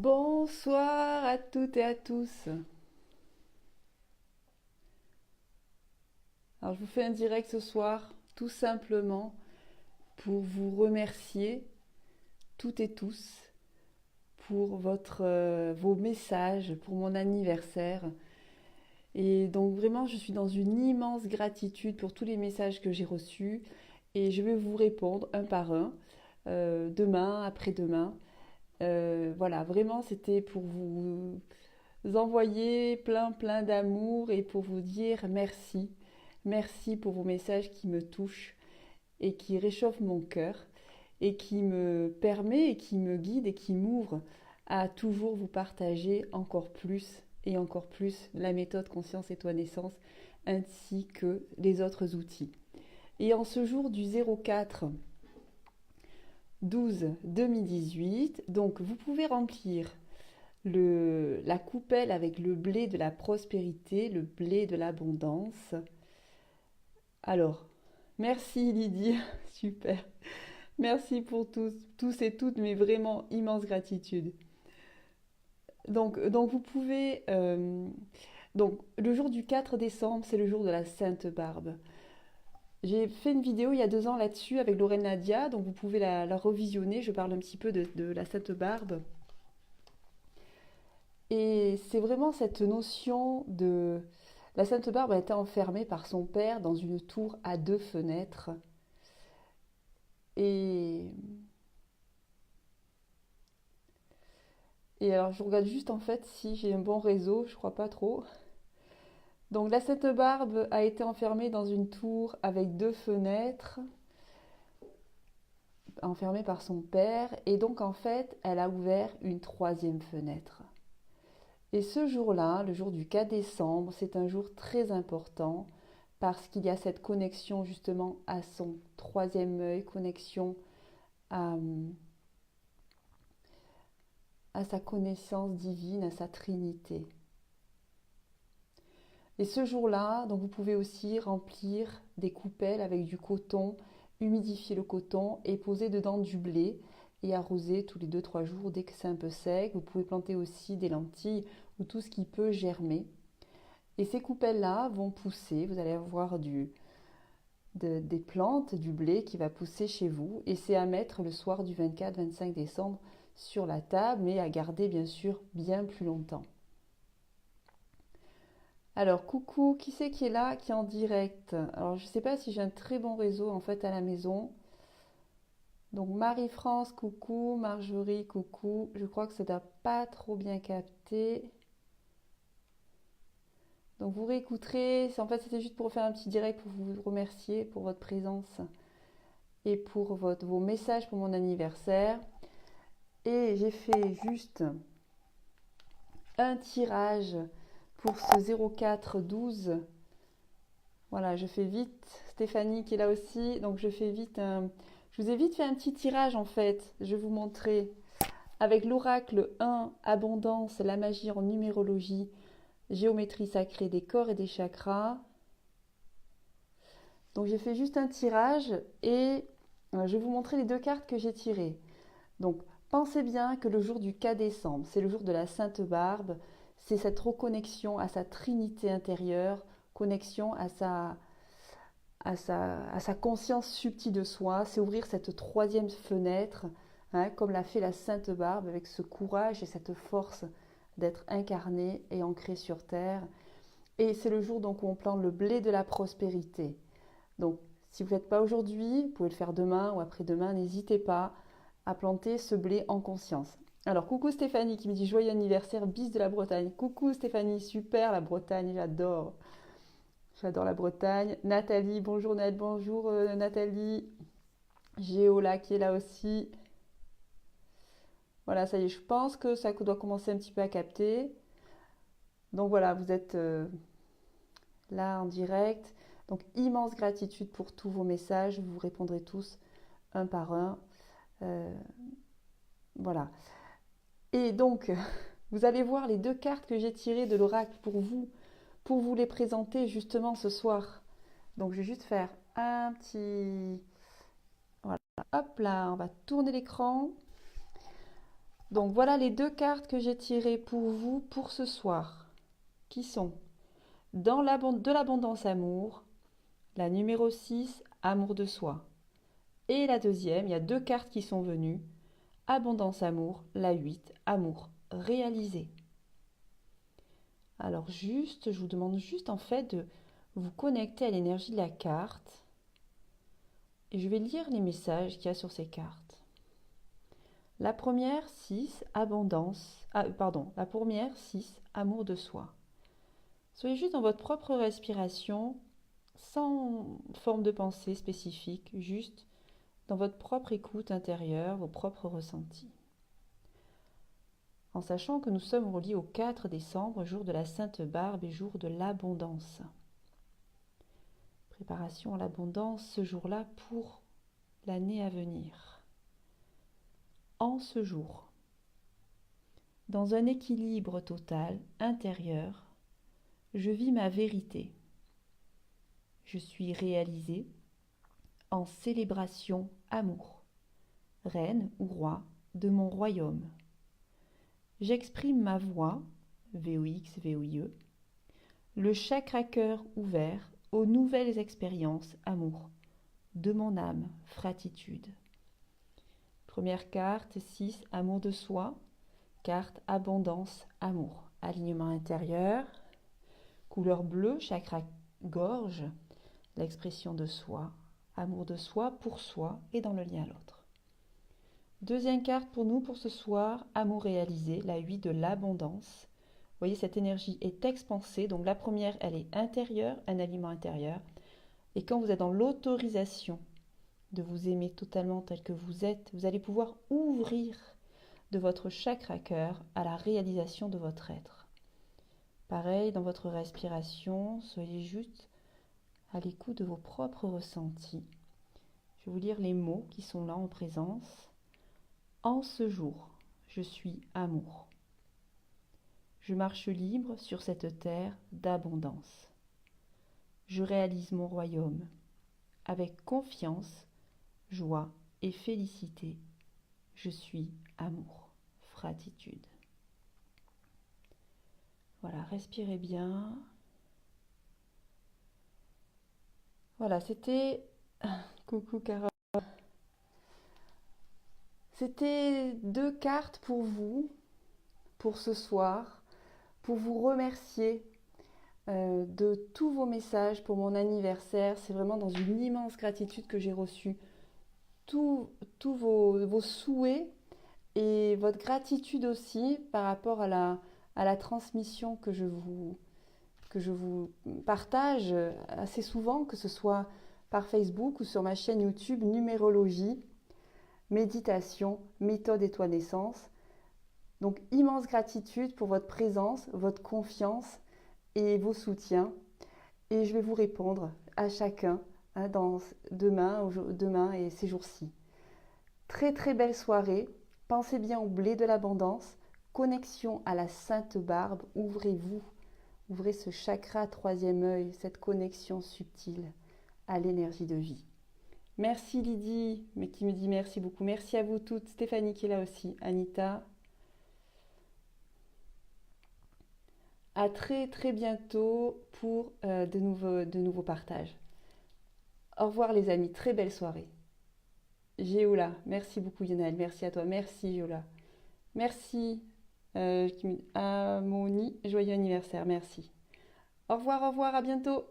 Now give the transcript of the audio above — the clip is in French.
Bonsoir à toutes et à tous. Alors je vous fais un direct ce soir tout simplement pour vous remercier toutes et tous pour vos messages pour mon anniversaire. Et donc vraiment je suis dans une immense gratitude pour tous les messages que j'ai reçus et je vais vous répondre un par un, demain, après-demain. Voilà, vraiment c'était pour vous envoyer plein d'amour et pour vous dire merci. Merci pour vos messages qui me touchent et qui réchauffent mon cœur et qui me permet et qui me guide et qui m'ouvre à toujours vous partager encore plus et encore plus la méthode Conscience et Toi Naissance ainsi que les autres outils. Et en ce jour du 04 12 2018, donc vous pouvez remplir la coupelle avec le blé de la prospérité, le blé de l'abondance. Alors, merci Lydie, super. Merci pour tous et toutes, mais vraiment immense gratitude. Donc vous pouvez... donc le jour du 4 décembre, c'est le jour de la Sainte Barbe. J'ai fait une vidéo il y a 2 ans là-dessus avec Lorraine Nadia, donc vous pouvez la revisionner. Je parle un petit peu de la Sainte Barbe. Et c'est vraiment cette notion de... La Sainte Barbe a été enfermée par son père dans une tour à 2 fenêtres. Et, et alors je regarde juste en fait si j'ai un bon réseau, je crois pas trop. Donc la Sainte Barbe a été enfermée dans une tour avec 2 fenêtres, enfermée par son père. Et donc en fait elle a ouvert une 3e fenêtre. Et ce jour-là, le jour du 4 décembre, c'est un jour très important parce qu'il y a cette connexion justement à son 3e œil, connexion à, à sa connaissance divine, à sa Trinité. Et ce jour-là, donc vous pouvez aussi remplir des coupelles avec du coton, humidifier le coton et poser dedans du blé et arroser tous les 2-3 jours dès que c'est un peu sec. Vous pouvez planter aussi des lentilles ou tout ce qui peut germer. Et ces coupelles-là vont pousser, vous allez avoir des plantes, du blé qui va pousser chez vous. Et c'est à mettre le soir du 24-25 décembre sur la table, mais à garder bien sûr bien plus longtemps. Alors, coucou, qui c'est qui est là, qui est en direct? Alors, je ne sais pas si j'ai un très bon réseau en fait à la maison. Donc, Marie-France, coucou, Marjorie, coucou. Je crois que ça ne doit pas trop bien capter. Donc, vous réécouterez. En fait, c'était juste pour faire un petit direct pour vous remercier pour votre présence et pour vos messages pour mon anniversaire. Et j'ai fait juste un tirage pour ce 04-12. Voilà, je fais vite. Stéphanie qui est là aussi. Donc je fais vite Je vous ai vite fait un petit tirage en fait. Je vais vous montrer. Avec l'oracle 1, abondance, la magie en numérologie, géométrie sacrée des corps et des chakras. Donc j'ai fait juste un tirage et je vais vous montrer les 2 cartes que j'ai tirées. Donc pensez bien que le jour du 4 décembre, c'est le jour de la Sainte Barbe. C'est cette reconnexion à sa trinité intérieure, connexion à sa conscience subtile de soi, c'est ouvrir cette 3e fenêtre, hein, comme l'a fait la Sainte Barbe, avec ce courage et cette force d'être incarnée et ancrée sur terre. Et c'est le jour donc où on plante le blé de la prospérité. Donc, si vous ne le faites pas aujourd'hui, vous pouvez le faire demain ou après-demain, n'hésitez pas à planter ce blé en conscience. Alors, coucou Stéphanie qui me dit joyeux anniversaire, bis de la Bretagne. Coucou Stéphanie, super la Bretagne, j'adore. J'adore la Bretagne. Nathalie, bonjour Nat, bonjour Nathalie. Géo là qui est là aussi. Voilà, ça y est, je pense que ça doit commencer un petit peu à capter. Donc voilà, vous êtes là en direct. Donc immense gratitude pour tous vos messages. Vous répondrez tous un par un. Euh, voilà. Et donc, vous allez voir les 2 cartes que j'ai tirées de l'oracle pour vous les présenter justement ce soir. Donc je vais juste faire un petit... Voilà, hop là, on va tourner l'écran. Donc voilà les deux cartes que j'ai tirées pour vous pour ce soir, qui sont de l'abondance amour, la numéro 6, amour de soi. Et la deuxième, il y a deux cartes qui sont venues, abondance amour, la 8, amour réalisé. Alors juste, je vous demande juste en fait de vous connecter à l'énergie de la carte. Et je vais lire les messages qu'il y a sur ces cartes. La première, 6, abondance. La première, 6, amour de soi. Soyez juste dans votre propre respiration, sans forme de pensée spécifique, juste dans votre propre écoute intérieure, vos propres ressentis. En sachant que nous sommes reliés au 4 décembre, jour de la Sainte Barbe et jour de l'abondance. Préparation à l'abondance ce jour-là pour l'année à venir. En ce jour, dans un équilibre total intérieur, je vis ma vérité. Je suis réalisée en célébration amour, reine ou roi de mon royaume. J'exprime ma voix, VOX, VOIE, le chakra-cœur ouvert aux nouvelles expériences amour de mon âme, fratitude. Première carte, 6, amour de soi. Carte, abondance, amour. Alignement intérieur. Couleur bleue, chakra gorge, l'expression de soi. Amour de soi, pour soi et dans le lien à l'autre. Deuxième carte pour nous pour ce soir, amour réalisé, la 8 de l'abondance. Vous voyez, cette énergie est expansée. Donc la première, elle est intérieure, un aliment intérieur. Et quand vous êtes dans l'autorisation de vous aimer totalement tel que vous êtes, vous allez pouvoir ouvrir de votre chakra-cœur à la réalisation de votre être. Pareil, dans votre respiration, soyez juste à l'écoute de vos propres ressentis. Je vais vous lire les mots qui sont là en présence. En ce jour, je suis amour. Je marche libre sur cette terre d'abondance. Je réalise mon royaume. Avec confiance, joie et félicité, je suis amour, fratitude. Voilà, respirez bien. Voilà, c'était... Coucou Carole. C'était deux cartes pour vous, pour ce soir, pour vous remercier de tous vos messages pour mon anniversaire. C'est vraiment dans une immense gratitude que j'ai reçu tous vos souhaits et votre gratitude aussi par rapport à la transmission que je vous partage assez souvent, que ce soit par Facebook ou sur ma chaîne YouTube Numérologie, méditation, méthode étoile naissance. Donc immense gratitude pour votre présence, votre confiance et vos soutiens. Et je vais vous répondre à chacun demain et ces jours-ci. Très très belle soirée. Pensez bien au blé de l'abondance. Connexion à la Sainte Barbe. Ouvrez-vous. Ouvrez ce chakra troisième œil, cette connexion subtile à l'énergie de vie. Merci Lydie, mais qui me dit merci beaucoup. Merci à vous toutes. Stéphanie qui est là aussi. Anita. À très très bientôt pour de nouveaux partages. Au revoir les amis, très belle soirée. Géola, merci beaucoup Lionel, merci à toi, merci Géola. Merci Amoni, joyeux anniversaire, merci. Au revoir, à bientôt.